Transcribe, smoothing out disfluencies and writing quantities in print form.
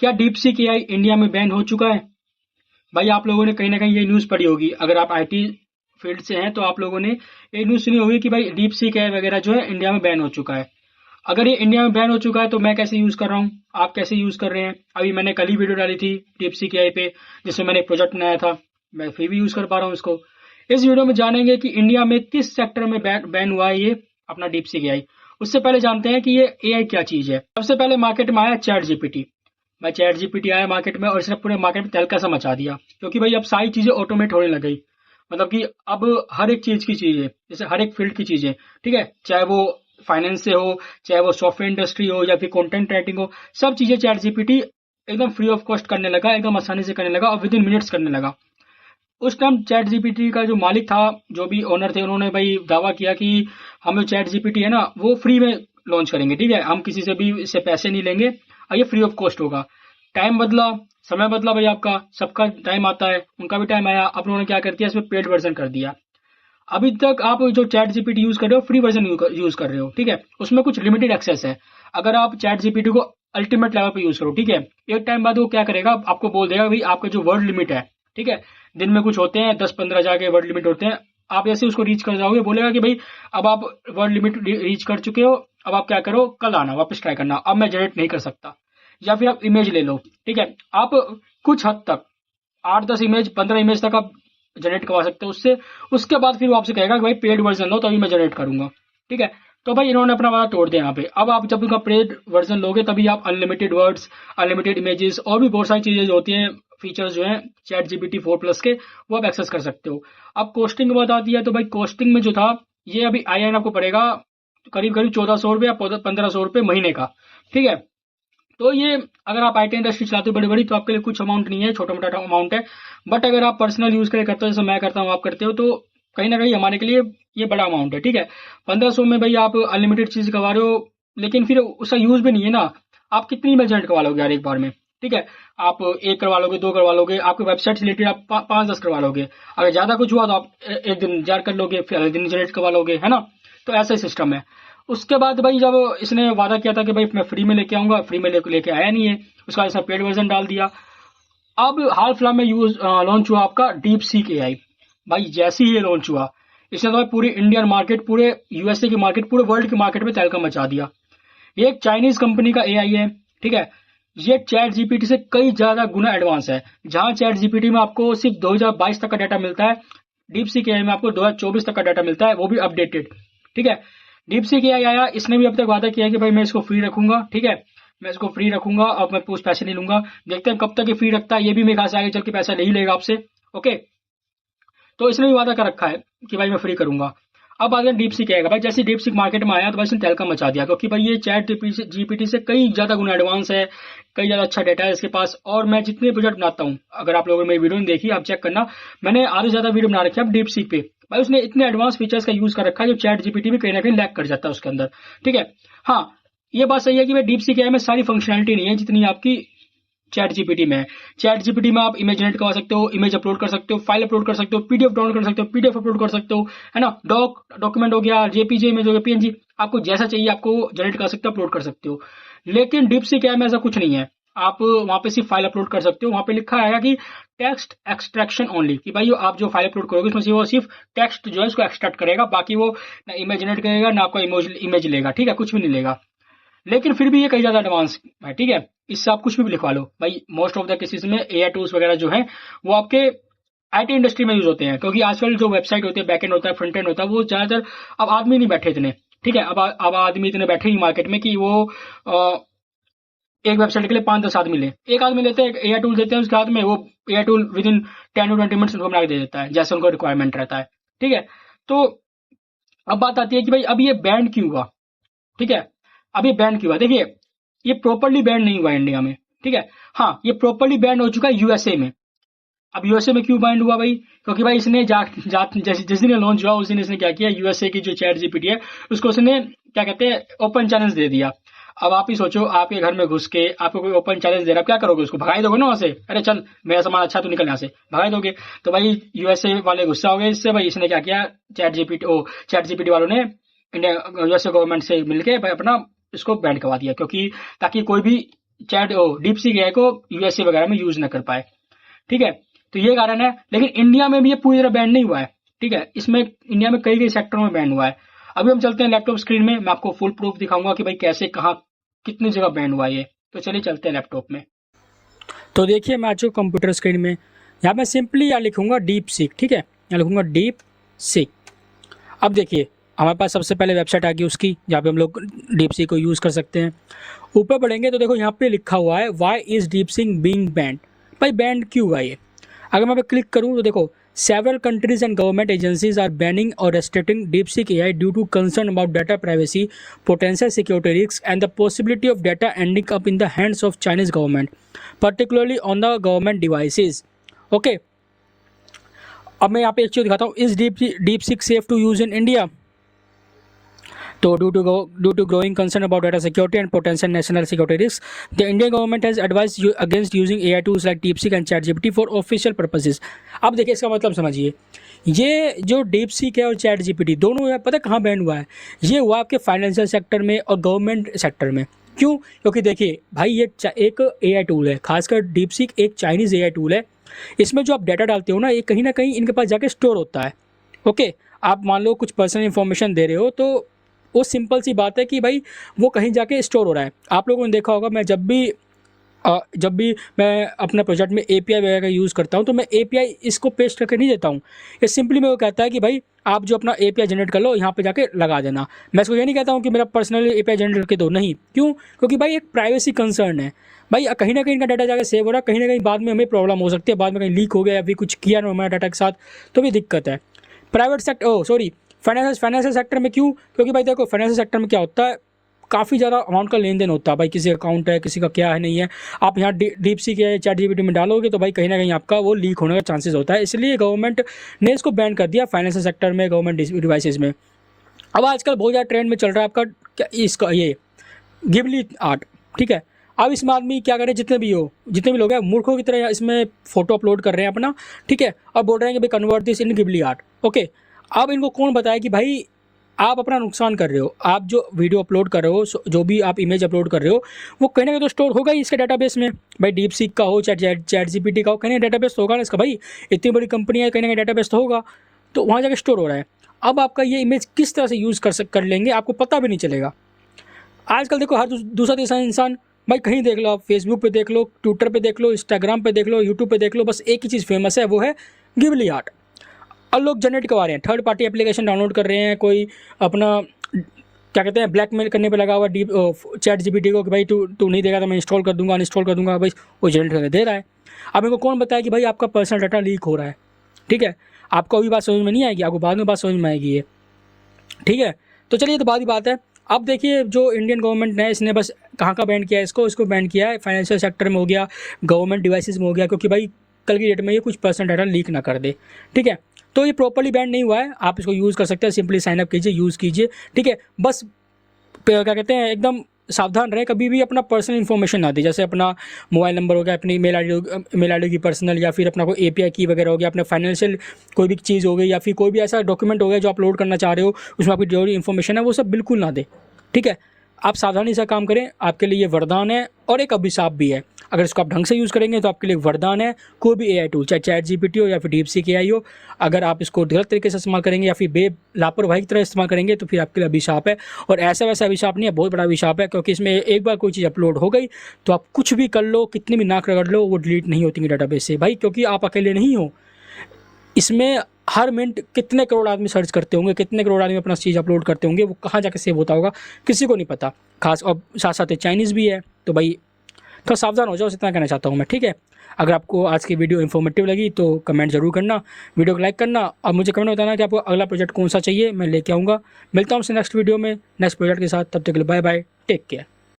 क्या DeepSeek AI India में ban हो चुका है? भाई आप लोगों ने कहीं ना कहीं ये न्यूज़ पढ़ी होगी। अगर आप आईटी फील्ड से हैं तो आप लोगों ने ये न्यूज़ सुनी होगी कि भाई डीपसीक एआई वगैरह जो है इंडिया में बैन हो चुका है। अगर ये इंडिया में बैन हो चुका है तो मैं कैसे यूज़ कर रहा हूँ, आप कैसे यूज़ कर रहे हैं? अभी मैंने कल ही वीडियो डाली थी डीपसीक एआई पे, जिसमें मैंने एक प्रोजेक्ट बनाया था, मैं फिर भी यूज़ कर पा रहा हूँ इसको। इस वीडियो में जानेंगे कि इंडिया में किस सेक्टर में बैन हुआ है ये अपना डीपसीक एआई। उससे पहले जानते हैं कि ये एआई क्या चीज़ है। सबसे पहले मार्केट में आया चैट जीपीटी। भाई चैट जीपीटी आया मार्केट में और इसने पूरे मार्केट में तहलका सा मचा दिया, क्योंकि भाई अब सारी चीजें ऑटोमेट होने लग गई। मतलब कि अब हर एक चीज की चीजें, जैसे हर एक फील्ड की चीजें, ठीक है, चाहे वो फाइनेंस से हो, चाहे वो सॉफ्टवेयर इंडस्ट्री हो या फिर कंटेंट राइटिंग हो, सब चीजें चैट जीपीटी एकदम फ्री ऑफ कॉस्ट करने लगा, एकदम आसानी से करने लगा और विद इन मिनट्स करने लगा। उस टाइम चैट जीपीटी का जो मालिक था, जो भी ओनर थे, उन्होंने भाई दावा किया कि हम जो चैट जीपीटी है ना वो फ्री में लॉन्च करेंगे, ठीक है, हम किसी से भी इससे पैसे नहीं लेंगे और ये फ्री ऑफ कॉस्ट होगा। टाइम बदला, समय बदला भाई, आपका सबका टाइम आता है, उनका भी टाइम आया, अब उन्होंने क्या कर दिया, इसमें पेड वर्जन कर दिया। अभी तक आप जो चैट जीपीटी यूज कर रहे हो फ्री वर्जन यूज कर रहे हो, ठीक है, उसमें कुछ लिमिटेड एक्सेस है। अगर आप चैट जीपीटी को अल्टीमेट लेवल पे यूज करो, ठीक है, एक टाइम बाद वो क्या करेगा, आपको बोल देगा भाई आपका जो वर्ड लिमिट है, ठीक है, दिन में कुछ होते हैं 10-15 जाके वर्ड लिमिट होते हैं, आप जैसे उसको रीच कर जाओगे बोलेगा कि भाई अब आप वर्ड लिमिट रीच कर चुके हो, अब आप क्या करो, कल आना वापस ट्राई करना, अब मैं जनरेट नहीं कर सकता। या फिर आप इमेज ले लो, ठीक है, आप कुछ हद तक 8-10 इमेज 15 इमेज तक आप जनरेट करवा सकते हो उससे। उसके बाद फिर वो आपसे कहेगा कि भाई पेड वर्जन लो तभी मैं जनरेट करूंगा, ठीक है। तो भाई इन्होंने अपना वादा तोड़ दिया यहाँ पे। अब आप जब उनका पेड वर्जन लोगे तभी आप अनलिमिटेड वर्ड्स, अनलिमिटेड इमेजेस और भी बहुत सारी चीजें जो होती हैं, फीचर्स जो हैं चैट जीपीटी 4+ के, वो आप एक्सेस कर सकते हो। अब कॉस्टिंग की बात आती है तो भाई कॉस्टिंग में जो था, ये अभी आई आपको पड़ेगा करीब करीब 1400 रुपये या 1500 रुपये महीने का, ठीक है। तो ये अगर आप आईटी इंडस्ट्री चलाते हो बड़ी बड़ी तो आपके लिए कुछ अमाउंट नहीं है, छोटा मोटा अमाउंट है। बट अगर आप पर्सनल यूज के लिए करते हो, जैसे मैं करता हूँ, आप करते हो, तो कहीं ना कहीं हमारे के लिए ये बड़ा अमाउंट है, ठीक है। 1500 में भाई आप अनलिमिटेड चीज करवा रहे हो, लेकिन फिर उसका यूज भी नहीं है ना। आप कितनी ईमेल जनरेट करवा लोगे यार एक बार में, ठीक है। आप एक करवा लोगे, दो करवा लोगे, आपके वेबसाइट से रिलेटेड आप 5-10 करवा लोगे। अगर ज्यादा कुछ हुआ तो आप एक दिन जार कर लोगे, फिर अगले दिन जनरेट करवा लोगे, है ना। तो ऐसा ही सिस्टम है। उसके बाद भाई जब इसने वादा किया था कि भाई मैं फ्री में लेके आऊंगा, फ्री में लेके आया नहीं है, उसका इसने पेड वर्जन डाल दिया। अब हाल फिलहाल में लॉन्च हुआ आपका डीप सीक एआई। भाई जैसे ही ये लॉन्च हुआ, इसने तो भाई पूरी इंडियन मार्केट, पूरे यूएसए की मार्केट, पूरे वर्ल्ड की मार्केट में तहलका मचा दिया। ये एक चाइनीज कंपनी का एआई है, ठीक है। ये चैट जीपीटी से कई ज्यादा गुना एडवांस है। जहां चैट जीपीटी में आपको सिर्फ 2022 तक का डाटा मिलता है, डीप सीक एआई में आपको 2024 तक का डाटा मिलता है, वो भी अपडेटेड, ठीक है। डीप सीक एआई आया, इसने भी अब तक वादा किया है कि भाई मैं इसको फ्री रखूंगा, ठीक है, मैं इसको फ्री रखूंगा और मैं कुछ पैसे नहीं लूंगा। देखते हैं कब तक ये फ्री रखता है, ये भी मेरे ख्याल से आगे चल के पैसा नहीं लेगा आपसे, ओके। तो इसने भी वादा कर रखा है कि भाई मैं फ्री करूंगा। अब अगर डीप सीक आएगा भाई, जैसे डीप सीक मार्केट में आया तो भाई इसने तहलका मचा दिया, क्योंकि भाई ये चैट जीपीटी से कई ज्यादा गुना एडवांस है, कई ज्यादा अच्छा डेटा है इसके पास। और मैं जितने प्रोजेक्ट बनाता हूँ, अगर आप लोगों ने मेरी वीडियो नहीं देखी आप चेक करना, मैंने आधे से ज्यादा वीडियो बना रखी है डीप सीक पे। भाई उसने इतने एडवांस फीचर्स का यूज कर रखा है जो चैट जीपीटी भी कहीं ना कहीं लैक कर जाता है उसके अंदर, ठीक है। हाँ, ये बात सही है कि भाई डीप सीक में सारी फंक्शनैलिटी नहीं है जितनी आपकी चैट जीपीटी में है। चैट जीपीटी में आप इमेज जनरेट करवा सकते हो, इमेज अपलोड कर सकते हो, फाइल अपलोड कर सकते हो, पीडीएफ डाउनलोड कर सकते हो, पीडीएफ अपलोड कर सकते हो, है ना। डॉक्यूमेंट हो गया, जेपीजी इमेज हो गया, पीएनजी, आपको जैसा चाहिए आपको जनरेट कर सकते हो, अपलोड कर सकते हो। लेकिन डीपसीक में ऐसा कुछ नहीं है। आप वहां पे सिर्फ फाइल अपलोड कर सकते हो, वहां पे लिखा आएगा कि टेक्स्ट एक्सट्रैक्शन ओनली, कि भाई आप जो फाइल अपलोड करोगे उसमें से वो सिर्फ टेक्स्ट जो है उसको एक्सट्रैक्ट करेगा, बाकी वो ना इमेज जनरेट करेगा ना आपको इमेज लेगा, ठीक है, कुछ भी नहीं लेगा। लेकिन फिर भी ये कई ज्यादा एडवांस है, ठीक है। इससे आप कुछ भी लिखवा लो भाई। मोस्ट ऑफ द केसेस में एआई टूल्स वगैरह जो है वो आपके आईटी इंडस्ट्री में यूज होते हैं, क्योंकि आजकल जो वेबसाइट होती है, बैकएंड होता है, फ्रंट एंड होता है, वो ज्यादातर अब आदमी नहीं बैठे इतने, ठीक है। अब आदमी इतने बैठे नहीं मार्केट में कि वो एक वेबसाइट के लिए 5-10 आदमी ले, एक आदमी लेते हैं, एआई टूल देते हैं उसके हाथ में, वो AI tool with in 10 to 20 minutes उनको बना के दे देता है जैसे उनको रिक्वायरमेंट रहता है, ठीक है। तो अब बात आती है कि भाई अब ये बैंड क्यों हुआ, ठीक है। अब ये बैंड क्यों हुआ, देखिए ये प्रॉपरली बैंड नहीं हुआ इंडिया में, ठीक है। हाँ, ये प्रॉपरली बैंड हो चुका है यूएसए में। अब यूएसए में क्यों बैंड हुआ भाई, क्योंकि भाई इसने जिस दिन लॉन्च हुआ उस दिन इसने क्या किया, यूएसए की जो चैट जीपीटी है उसको उसने क्या कहते हैं ओपन चैलेंज दे दिया। अब आप ही सोचो, आपके घर में घुस के आपको कोई ओपन चैलेंज दे रहा है, क्या करोगे, उसको भगाई दोगे ना वहां से, अरे चल मेरा सामान अच्छा तो निकल यहाँ से, भगाई दोगे। तो भाई यूएसए वाले गुस्सा हो गए इससे, भाई इसने क्या किया, चैट जीपीटी वालों ने इंडिया यूएसए गवर्नमेंट से मिलकर भाई अपना इसको बैंड करवा दिया, क्योंकि ताकि कोई भी डीप सीक एआई को यूएसए वगैरह में यूज ना कर पाए। ठीक है, तो ये कारण है। लेकिन इंडिया में भी ये पूरी तरह बैन नहीं हुआ है। ठीक है, इसमें इंडिया में कई कई सेक्टरों में बैन हुआ है। अभी हम चलते हैं लैपटॉप स्क्रीन में, मैं आपको फुल प्रूफ दिखाऊंगा कि भाई कैसे कहाँ कितनी जगह बैन हुआ है ये। तो चलिए चलते हैं लैपटॉप में। तो देखिए मैं आ चुका कंप्यूटर स्क्रीन में। यहाँ मैं सिंपली यहाँ लिखूंगा डीप सीक। ठीक है, यहाँ लिखूंगा डीप सीक। अब देखिए हमारे पास सबसे पहले वेबसाइट आ गई उसकी, जहाँ पे हम लोग डीप सीक को यूज़ कर सकते हैं। ऊपर बढ़ेंगे तो देखो यहाँ पे लिखा हुआ है why is DeepSeek being banned. भाई बैंड क्यों हुआ ये? अगर मैं पे क्लिक करूँ तो देखो several countries and government agencies are banning or restricting DeepSeek AI due to concern about data privacy, potential security risks, and the possibility of data ending up in the hands of Chinese government, particularly on the government devices. Okay. अब मैं यहाँ पे एक चीज़ दिखाता हूँ, is DeepSeek safe to use in India? So due to growing concern about data security and potential national security risks, the Indian government has advised you against using AI tools like DeepSeek and ChatGPT for official purposes. अब देखिए इसका मतलब समझिए, ये जो DeepSeek है और ChatGPT दोनों है, पता कहाँ बैन हुआ है? ये हुआ आपके फाइनेंशियल सेक्टर में और गवर्नमेंट सेक्टर में। क्यों? क्योंकि देखिए भाई ये एक AI टूल है, खासकर DeepSeek एक चाइनीज़ AI टूल है। इसमें जो आप डाटा डालते हो ना, ये कहीं ना कहीं इनके पास जाके स्टोर होता है। ओके, आप मान लो कुछ पर्सनल इन्फॉर्मेशन दे रहे हो तो वो सिंपल सी बात है कि भाई वो कहीं जाके स्टोर हो रहा है। आप लोगों ने देखा होगा, मैं जब भी मैं अपने प्रोजेक्ट में API वगैरह का यूज़ करता हूँ तो मैं API इसको पेस्ट करके नहीं देता हूँ। ये सिंपली मैं वो कहता है कि भाई आप जो अपना API जनरेट कर लो, यहाँ पे जाके लगा देना। मैं इसको ये नहीं कहता हूँ कि मेरा पर्सनल API जनरेट करके दो, नहीं। क्यों? क्योंकि भाई एक प्राइवेसी कंसर्न है। भाई कहीं ना कहीं इनका डाटा जाके सेव हो रहा है, कहीं ना कहीं बाद में हमें प्रॉब्लम हो सकती है, बाद में कहीं लीक हो गया या फिर कुछ किया ना हमारे डाटा के साथ, तो भी दिक्कत है। प्राइवेट सेक्टर फाइनेंशियल सेक्टर में क्यों? क्योंकि भाई देखो फाइनेंशियल सेक्टर में क्या होता है, काफ़ी ज़्यादा अमाउंट का लेन देन होता है। भाई किसी का अकाउंट है, किसी का क्या है नहीं है, आप यहाँ DeepSeek या ChatGPT में डालोगे तो भाई कहीं ना कहीं आपका वो लीक होने का चांसेस होता है। इसलिए गवर्नमेंट ने इसको बैन कर दिया फाइनेंशियल सेक्टर में, गवर्नमेंट डिवाइसेज में। अब आजकल बहुत ज़्यादा ट्रेंड में चल रहा है आपका इसका ये गिबली आर्ट। ठीक है, अब इसमें आदमी क्या करे, जितने भी लोग हैं मूर्खों की तरह इसमें फ़ोटो अपलोड कर रहे हैं अपना। ठीक है, और बोल रहे हैं कि भाई convert this in Ghibli art. Okay, अब इनको कौन बताया कि भाई आप अपना नुकसान कर रहे हो। आप जो वीडियो अपलोड कर रहे हो, जो भी आप इमेज अपलोड कर रहे हो, वो कहीं ना कहीं तो स्टोर होगा ही इसके डाटाबेस में। भाई DeepSeek का हो, ChatGPT का हो, कहीं ना डाटाबेस तो होगा ना इसका। भाई इतनी बड़ी कंपनी है, कहीं ना कहीं डाटाबेस तो होगा, तो वहाँ जाकर स्टोर हो रहा है। अब आपका ये इमेज किस तरह से यूज़ कर लेंगे आपको पता भी नहीं चलेगा। आजकल देखो हर दूसरा तीसरा इंसान, भाई कहीं देख लो, आप फेसबुक पे देख लो, ट्विटर पे देख लो, इंस्टाग्राम पे देख लो, यूट्यूब पे देख लो, बस एक ही चीज़ फेमस है, वो है गिबली आर्ट। और लोग जनरेट करवा रहे हैं, थर्ड पार्टी एप्लीकेशन डाउनलोड कर रहे हैं, कोई अपना क्या कहते हैं ब्लैकमेल करने पे लगा हुआ ChatGPT को कि भाई तू नहीं देगा तो मैं इंस्टॉल कर दूंगा, अनइंस्टॉल कर दूंगा। भाई वो जनरेट करके दे रहा है। अब इनको कौन बताया कि भाई आपका पर्सनल डाटा लीक हो रहा है? ठीक है, आपको अभी बात समझ में नहीं आएगी, आपको बाद में बात समझ में आएगी ये। ठीक है, तो चलिए तो बात ही बात है। अब देखिए जो इंडियन गवर्नमेंट ने इसने बस कहाँ का बैन किया है, इसको बैन किया है फाइनेंशियल सेक्टर में हो गया, गवर्नमेंट डिवाइसेस में हो गया, क्योंकि भाई कल की डेट में ये कुछ पर्सनल डाटा लीक ना कर दे। ठीक है, तो ये प्रॉपर्ली बैन नहीं हुआ है, आप इसको यूज़ कर सकते हैं, सिंपली साइन अप कीजिए, यूज़ कीजिए। ठीक है, बस क्या कहते हैं एकदम सावधान रहें, कभी भी अपना पर्सनल इन्फॉर्मेशन ना दें, जैसे अपना मोबाइल नंबर हो गया, अपनी मेल आई डी की पर्सनल, या फिर अपना कोई API की वगैरह हो गया, अपने फाइनेंशियल कोई भी चीज़ हो गई, या फिर कोई भी ऐसा डॉक्यूमेंट हो गया जो अपलोड करना चाह रहे हो, उसमें आपकी जो भी इन्फॉर्मेशन है वो सब बिल्कुल ना दें। ठीक है, आप सावधानी से काम करें, आपके लिए ये वरदान है और एक अभिशाप भी है। अगर इसको आप ढंग से यूज़ करेंगे तो आपके लिए वरदान है। कोई भी AI टूल, चाहे ChatGPT हो या फिर DeepSeek AI हो, अगर आप इसको गलत तरीके से इस्तेमाल करेंगे या फिर लापरवाही की तरह इस्तेमाल करेंगे तो फिर आपके लिए अभिशाप है। और ऐसा वैसा अभिशाप नहीं है, बहुत बड़ा अभिशाप है, क्योंकि इसमें एक बार कोई चीज़ अपलोड हो गई तो आप कुछ भी कर लो, कितनी भी नाक रगड़ लो, वो डिलीट नहीं होती डाटाबेस से भाई, क्योंकि आप अकेले नहीं हो। इसमें हर मिनट कितने करोड़ आदमी सर्च करते होंगे, कितने करोड़ आदमी अपना चीज़ अपलोड करते होंगे, वो कहाँ जाके सेव होता होगा किसी को नहीं पता, खास और साथ साथ चाइनीज़ भी है। तो भाई थोड़ा सावधान हो जाओ, इतना कहना चाहता हूँ मैं। ठीक है, अगर आपको आज की वीडियो इन्फॉर्मेटिव लगी तो कमेंट जरूर करना, वीडियो को लाइक करना, और मुझे कमेंट बताना कि आपको अगला प्रोजेक्ट कौन सा चाहिए, मैं लेके आऊँगा। मिलता हूँ आपसे नेक्स्ट वीडियो में नेक्स्ट प्रोजेक्ट के साथ, तब तक के लिए बाय बाय, टेक केयर।